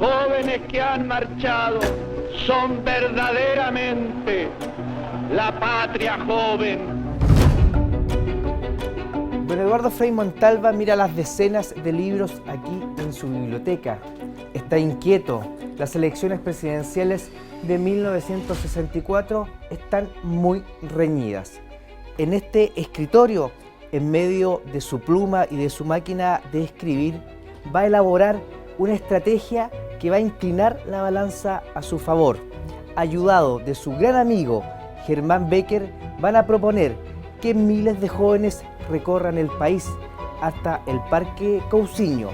jóvenes que han marchado son verdaderamente la patria joven. Don Eduardo Frei Montalva mira las decenas de libros aquí en su biblioteca. Está inquieto. Las elecciones presidenciales de 1964 están muy reñidas. En este escritorio, en medio de su pluma y de su máquina de escribir, va a elaborar una estrategia que va a inclinar la balanza a su favor. Ayudado de su gran amigo Germán Becker, van a proponer que miles de jóvenes recorran el país hasta el Parque Cousiño.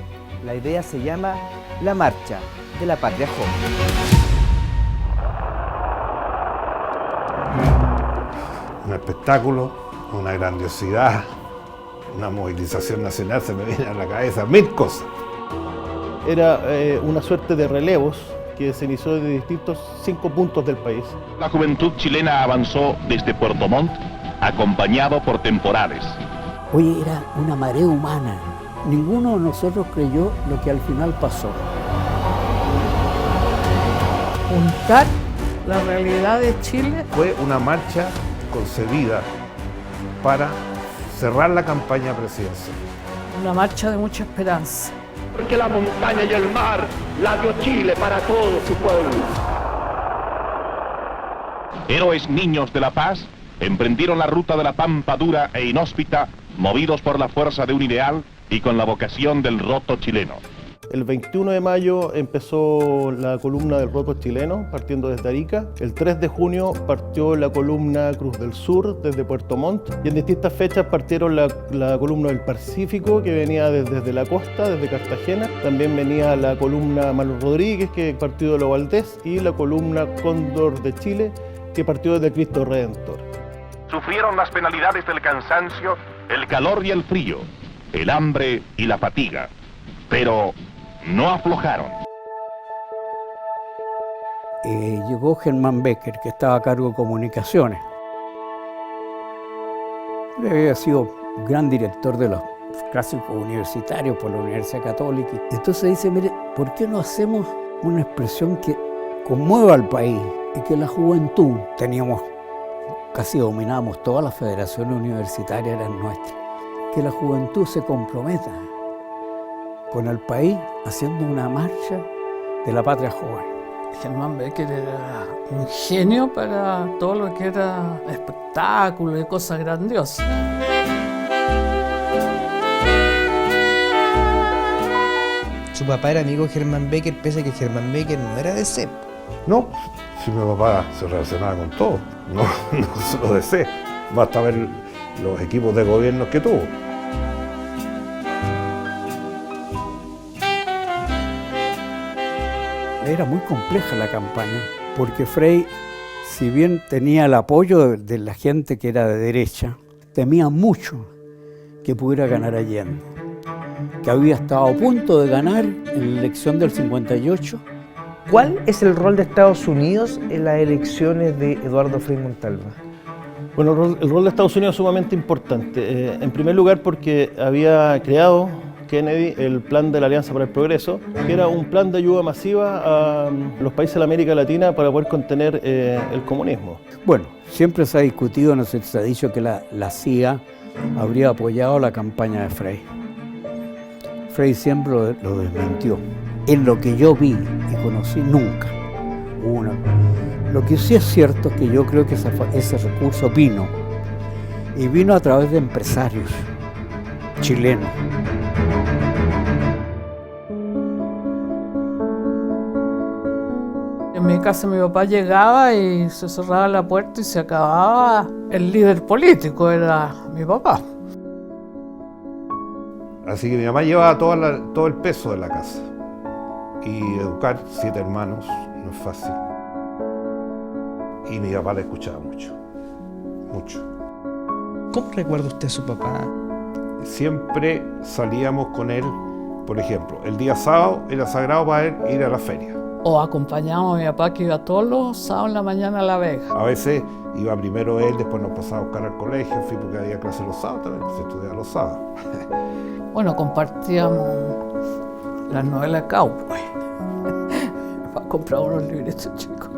La idea se llama la Marcha de la Patria Joven. Un espectáculo, una grandiosidad, una movilización nacional, se me vienen a la cabeza 1000 cosas. Era una suerte de relevos que se inició de distintos 5 puntos del país. La juventud chilena avanzó desde Puerto Montt, acompañado por temporales. Hoy era una marea humana. Ninguno de nosotros creyó lo que al final pasó. Juntar la realidad de Chile. Fue una marcha concebida para cerrar la campaña presidencial. Una marcha de mucha esperanza. Porque la montaña y el mar la dio Chile para todo su pueblo. Héroes niños de la paz emprendieron la ruta de la pampa dura e inhóspita, movidos por la fuerza de un ideal y con la vocación del roto chileno. El 21 de mayo empezó la columna del roto chileno, partiendo desde Arica. El 3 de junio partió la columna Cruz del Sur, desde Puerto Montt. Y en distintas fechas partieron la columna del Pacífico, que venía desde la costa, desde Cartagena. También venía la columna Manuel Rodríguez, que partió de Lo Valdés. Y la columna Cóndor de Chile, que partió desde Cristo Redentor. Sufrieron las penalidades del cansancio, el calor y el frío, el hambre y la fatiga, pero no aflojaron. Llegó Germán Becker, que estaba a cargo de comunicaciones. Él había sido gran director de los clásicos universitarios por la Universidad Católica. Entonces dice, mire, ¿por qué no hacemos una expresión que conmueva al país y que la juventud, casi dominábamos todas las federaciones universitarias, eran nuestras, que la juventud se comprometa con el país haciendo una marcha de la patria joven? Germán Becker era un genio para todo lo que era espectáculo y cosas grandiosas. Su papá era amigo de Germán Becker, pese a que Germán Becker no era de CEP. No, si mi papá se relacionaba con todo, no solo de C. Basta ver los equipos de gobierno que tuvo. Era muy compleja la campaña, porque Frei, si bien tenía el apoyo de la gente que era de derecha, temía mucho que pudiera ganar Allende, que había estado a punto de ganar en la elección del 58. ¿Cuál es el rol de Estados Unidos en las elecciones de Eduardo Frei Montalva? Bueno, el rol de Estados Unidos es sumamente importante. En primer lugar porque había creado Kennedy el plan de la Alianza para el Progreso, que era un plan de ayuda masiva a los países de la América Latina para poder contener el comunismo. Bueno, siempre se ha discutido, no sé, se ha dicho que la CIA habría apoyado la campaña de Frei. Frei siempre lo desmintió. En lo que yo vi y conocí, nunca hubo una. Lo que sí es cierto es que yo creo que ese recurso vino a través de empresarios chilenos. En mi casa mi papá llegaba y se cerraba la puerta y se acababa. El líder político era mi papá. Así que mi mamá llevaba todo el peso de la casa. Y educar 7 hermanos no es fácil. Y mi papá le escuchaba mucho, mucho. ¿Cómo recuerda usted a su papá? Siempre salíamos con él, por ejemplo, el día sábado era sagrado para él ir a la feria. O acompañábamos a mi papá, que iba todos los sábados en la mañana a La Vega. A veces iba primero él, después nos pasaba a buscar al colegio, en fin, porque había clases los sábados también, se estudiaba los sábados. Bueno, compartíamos las novelas Cowboy. comprado unos libretos chicos.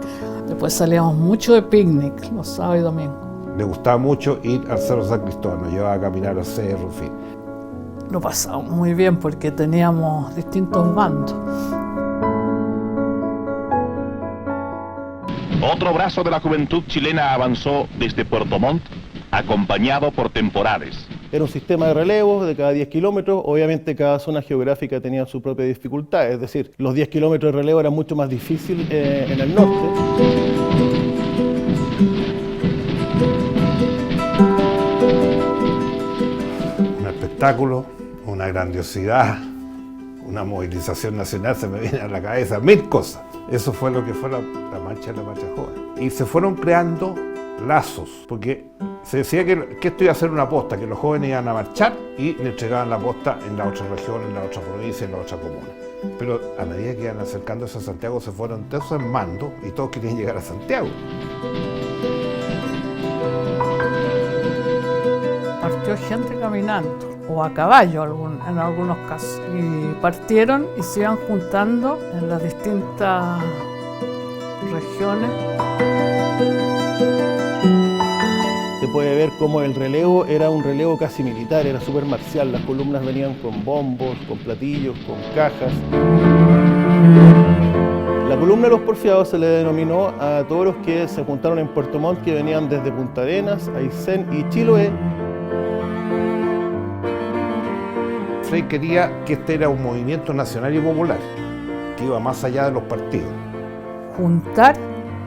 Después salíamos mucho de picnic, los sábados y domingos. Le gustaba mucho ir al Cerro San Cristóbal, nos llevaba a caminar al cerro, en fin. Lo pasábamos muy bien porque teníamos distintos bandos. Otro brazo de la juventud chilena avanzó desde Puerto Montt, acompañado por temporales. Era un sistema de relevos de cada 10 kilómetros, obviamente cada zona geográfica tenía su propia dificultad, es decir, los 10 kilómetros de relevo eran mucho más difícil en el norte. Un espectáculo, una grandiosidad, una movilización nacional, se me viene a la cabeza 1000 cosas. Eso fue lo que fue la marcha de la Patria Joven. Y se fueron creando lazos, porque se decía que esto iba a ser una posta, que los jóvenes iban a marchar y le entregaban la posta en la otra región, en la otra provincia, en la otra comuna. Pero a medida que iban acercándose a Santiago se fueron todos en mando y todos querían llegar a Santiago. Partió gente caminando o a caballo en algunos casos. Y partieron y se iban juntando en las distintas regiones. Se puede ver cómo el relevo era un relevo casi militar, era súper marcial. Las columnas venían con bombos, con platillos, con cajas. La columna de los porfiados se le denominó a todos los que se juntaron en Puerto Montt, que venían desde Punta Arenas, Aysén y Chiloé. Frei quería que este era un movimiento nacional y popular, que iba más allá de los partidos. Juntar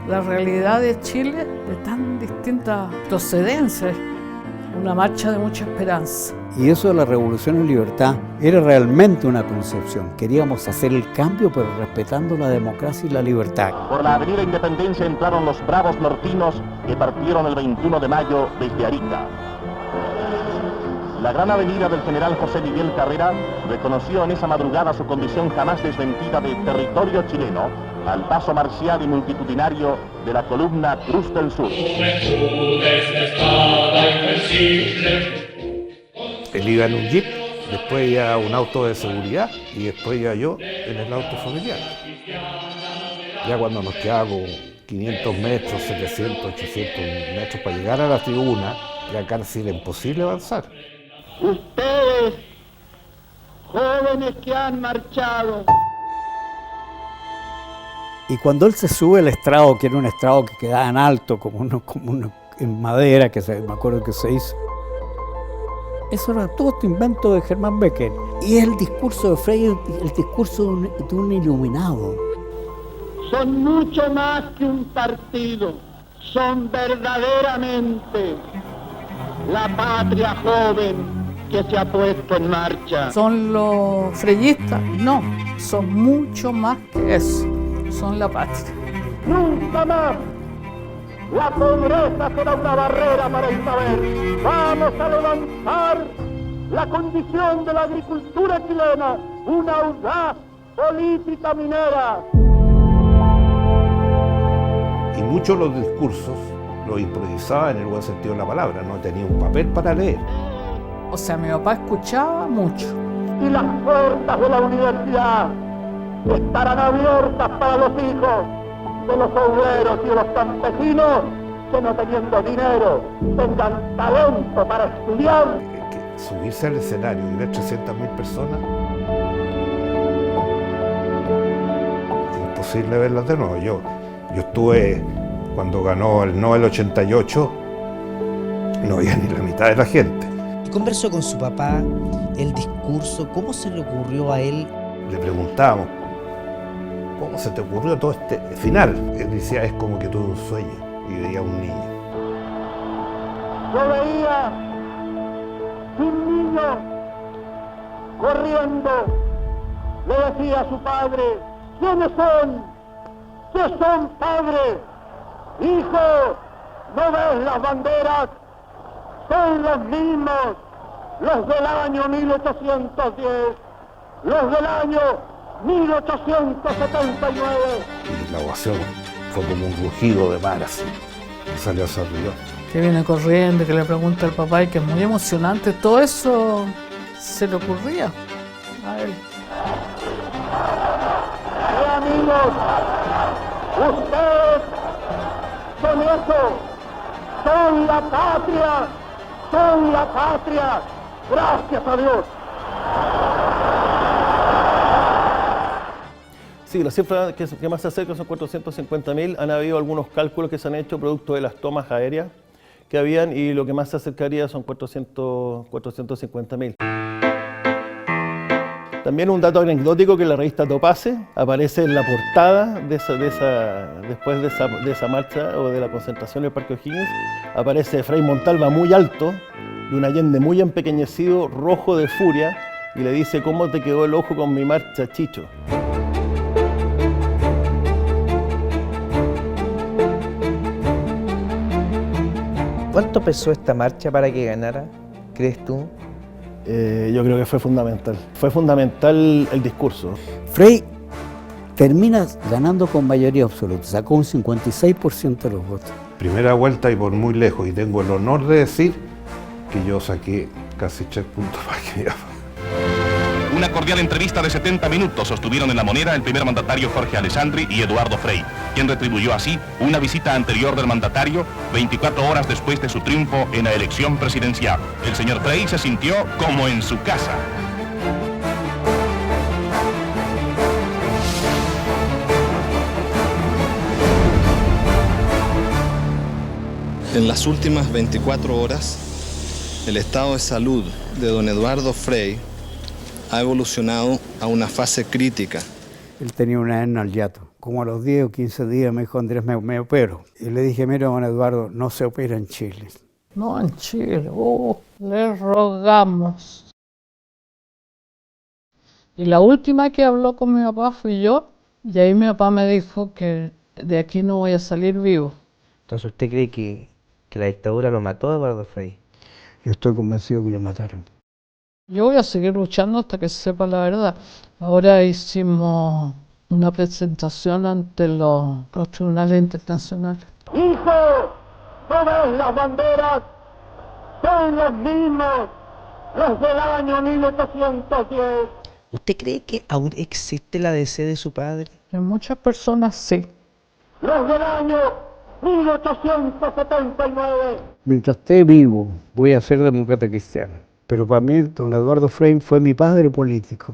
la realidad de Chile de tan distintas procedencias, una marcha de mucha esperanza. Y eso de la Revolución en Libertad era realmente una concepción. Queríamos hacer el cambio, pero respetando la democracia y la libertad. Por la avenida Independencia entraron los bravos nortinos que partieron el 21 de mayo desde Arica. La gran avenida del general José Miguel Carrera reconoció en esa madrugada su condición jamás desmentida de territorio chileno al paso marcial y multitudinario de la columna Cruz del Sur. Él iba en un jeep, después iba un auto de seguridad y después iba yo en el auto familiar. Ya cuando nos quedaba con 500 metros, 700, 800 metros para llegar a la tribuna, ya casi era imposible avanzar. Ustedes, jóvenes que han marchado. Y cuando él se sube al estrado, que era un estrado que quedaba en alto, como uno en madera, me acuerdo que se hizo, eso era todo este invento de Germán Becker. Y el discurso de Frei, el discurso de un iluminado. Son mucho más que un partido, son verdaderamente la patria joven que se ha puesto en marcha. ¿Son los freyistas? No, son mucho más que eso, son la patria. Nunca más la pobreza será una barrera para el saber. Vamos a levantar la condición de la agricultura chilena, una audaz política minera. Y muchos de los discursos los improvisaba en el buen sentido de la palabra, no tenía un papel para leer. O sea, mi papá escuchaba mucho. Y las puertas de la universidad estarán abiertas para los hijos de los obreros y de los campesinos que, no teniendo dinero, tengan talento para estudiar. Que subirse al escenario y ver 300.000 personas, imposible verlas de nuevo. Yo estuve, cuando ganó el Nobel 88, no había ni la mitad de la gente. Y conversó con su papá el discurso, ¿cómo se le ocurrió a él? Le preguntábamos, ¿cómo se te ocurrió todo este final? Él decía, es como que tuve un sueño y veía a un niño. Yo veía un niño corriendo, le decía a su padre, ¿quiénes son? ¿Qué son, padre? Hijo, ¿no ves las banderas? Son los mismos, los del año 1810, los del año 1879. Y la ovación fue como un rugido de mar así. Y salió a sonreír. Que viene corriendo, que le pregunta al papá y que es muy emocionante. Todo eso se le ocurría a él. Amigos, Ustedes son eso, son la patria, son la patria. Gracias a Dios. Sí, la cifra que más se acerca son 450.000. Han habido algunos cálculos que se han hecho producto de las tomas aéreas que habían y lo que más se acercaría son 450.000. También un dato anecdótico que en la revista Topace aparece en la portada después de esa marcha o de la concentración en el Parque O'Higgins, aparece Frei Montalva muy alto y un Allende muy empequeñecido, rojo de furia, y le dice: ¿cómo te quedó el ojo con mi marcha, Chicho? ¿Cuánto pesó esta marcha para que ganara, crees tú? Yo creo que fue fundamental. Fue fundamental el discurso. Frei termina ganando con mayoría absoluta, sacó un 56% de los votos. Primera vuelta y por muy lejos, y tengo el honor de decir que yo saqué casi 3 puntos más que mi papá. Una cordial entrevista de 70 minutos sostuvieron en La Moneda el primer mandatario Jorge Alessandri y Eduardo Frei, quien retribuyó así una visita anterior del mandatario 24 horas después de su triunfo en la elección presidencial. El señor Frei se sintió como en su casa. En las últimas 24 horas, el estado de salud de don Eduardo Frei ha evolucionado a una fase crítica. Él tenía una hernia al hiato. Como a los 10 o 15 días me dijo: Andrés, me opero. Y le dije: mira, don Eduardo, no se opera en Chile. No, en Chile, le rogamos. Y la última que habló con mi papá fui yo, y ahí mi papá me dijo que de aquí no voy a salir vivo. Entonces, ¿usted cree que la dictadura lo mató a Eduardo Frei? Yo estoy convencido que lo mataron. Yo voy a seguir luchando hasta que se sepa la verdad. Ahora hicimos una presentación ante los tribunales internacionales. Hijo, todas las banderas son los mismos, los del año 1810. ¿Usted cree que aún existe la DC de su padre? En muchas personas sí. Los del año 1879. Mientras esté vivo, voy a ser demócrata cristiano. Pero para mí, don Eduardo Frei fue mi padre político.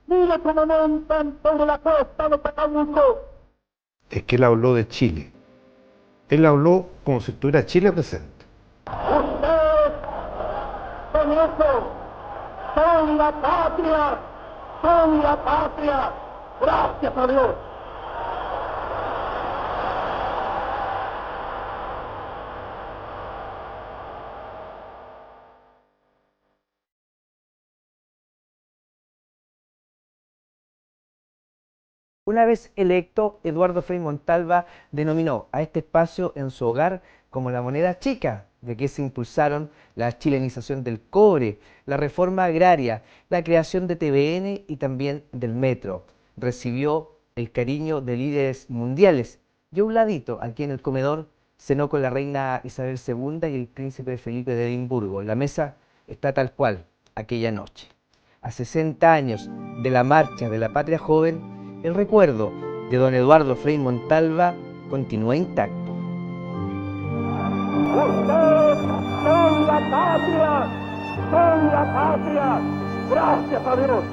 Mire cómo montan sobre la costa de Pacabuco. Es que él habló de Chile. Él habló como si estuviera Chile presente. Ustedes son eso, son la patria, son la patria. Gracias a Dios. Una vez electo, Eduardo Frei Montalva denominó a este espacio en su hogar como la moneda chica, de que se impulsaron la chilenización del cobre, la reforma agraria, la creación de TVN y también del metro. Recibió el cariño de líderes mundiales y a un ladito, aquí en el comedor, cenó con la reina Isabel II y el príncipe Felipe de Edimburgo. La mesa está tal cual aquella noche. A 60 años de la marcha de la patria joven, el recuerdo de don Eduardo Frei Montalva continúa intacto. Ustedes son la patria, son la patria. Gracias a Dios.